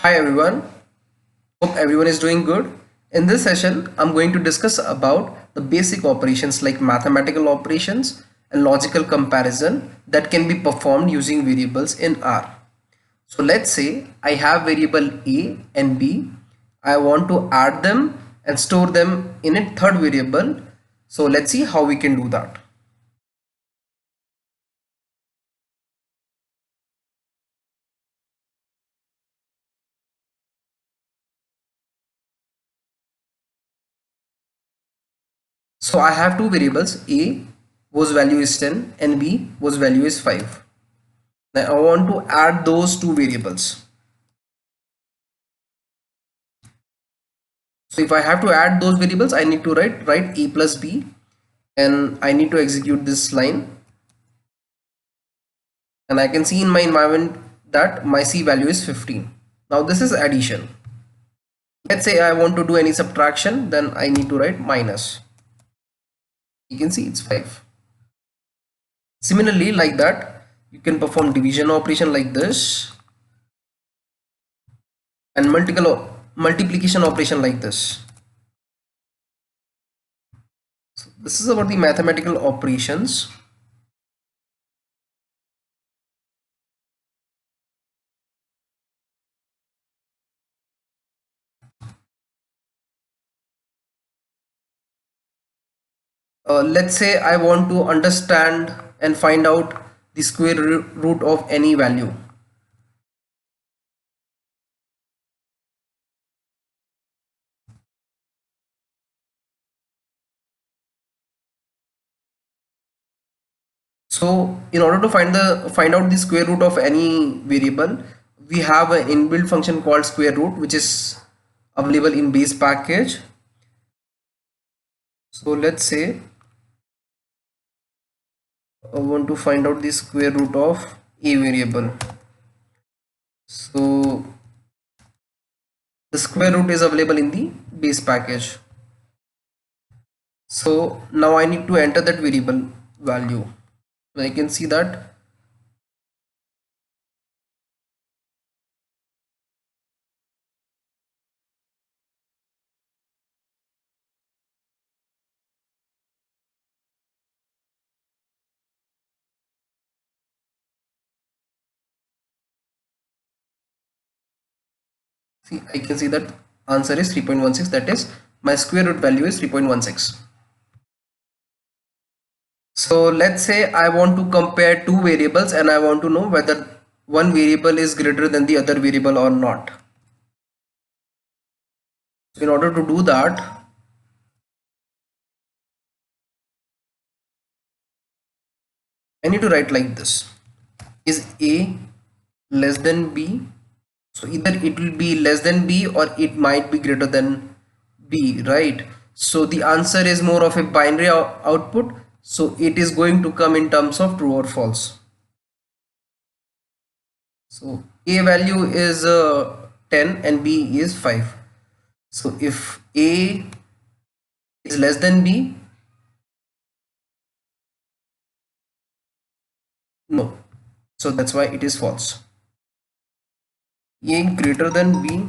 Hi everyone, hope everyone is doing good. In this session, I'm going to discuss about the basic operations like mathematical operations and logical comparison that can be performed using variables in R. So let's say I have variable A and B. I want to add them and store them in a third variable. So let's see how we can do that. So I have two variables, A whose value is 10 and B whose value is 5. Now I want to add those two variables. So if I have to add those variables, I need to write A plus B, and I need to execute this line, and I can see in my environment that my C value is 15. Now this is addition. Let's say I want to do any subtraction, then I need to write minus. You can see it's 5. Similarly, like that, you can perform division operation like this and multiplication operation like this. So this is about the mathematical operations. Let's say I want to understand and find out the square root of any value. So in order to find out the square root of any variable, we have an inbuilt function called square root, which is available in base package. So let's say I want to find out the square root of a variable. So the square root is available in the base package. So now I need to enter that variable value. I can see that see, I can see that answer is 3.16, that is my square root value is 3.16. So let's say I want to compare two variables and I want to know whether one variable is greater than the other variable or not. So in order to do that, I need to write like this. Is A less than B? So either it will be less than B or it might be greater than B, right? So the answer is more of a binary output. So it is going to come in terms of true or false. So A value is 10 and B is 5. So if A is less than B, no. So that's why it is false. A greater than B,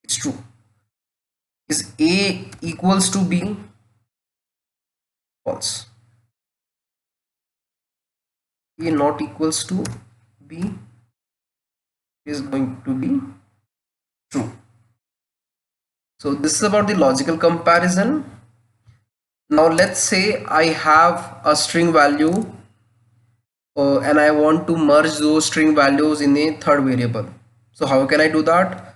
it's true. Is A equals to B? False. A not equals to B is going to be true. So this is about the logical comparison. Now let's say I have a string value and I want to merge those string values in a third variable. So how can I do that?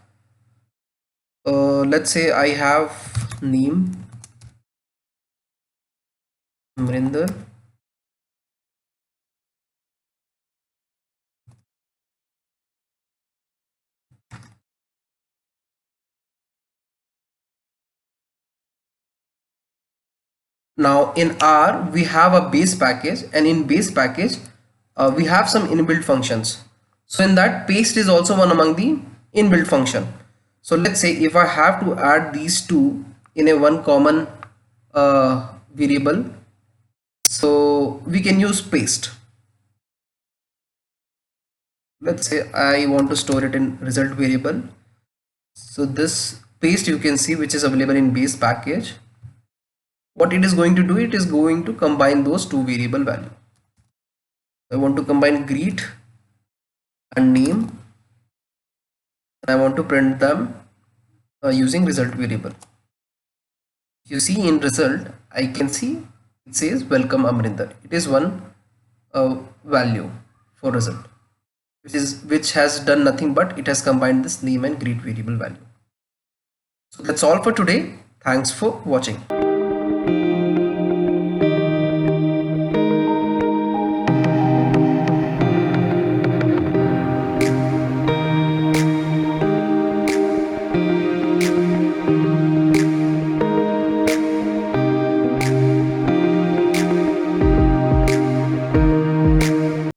Let's say I have name Amrinder. Now in R we have a base package, and in base package we have some inbuilt functions. So in that, paste is also one among the inbuilt function. So let's say if I have to add these two in a one common variable, so we can use paste. Let's say I want to store it in result variable. So this paste you can see, which is available in base package, what it is going to do, it is going to combine those two variable value. I want to combine greet and name, and I want to print them using result variable. You see in result, I can see it says welcome Amrinder. It is one value for result, which has done nothing but it has combined this name and greet variable value. So that's all for today. Thanks for watching.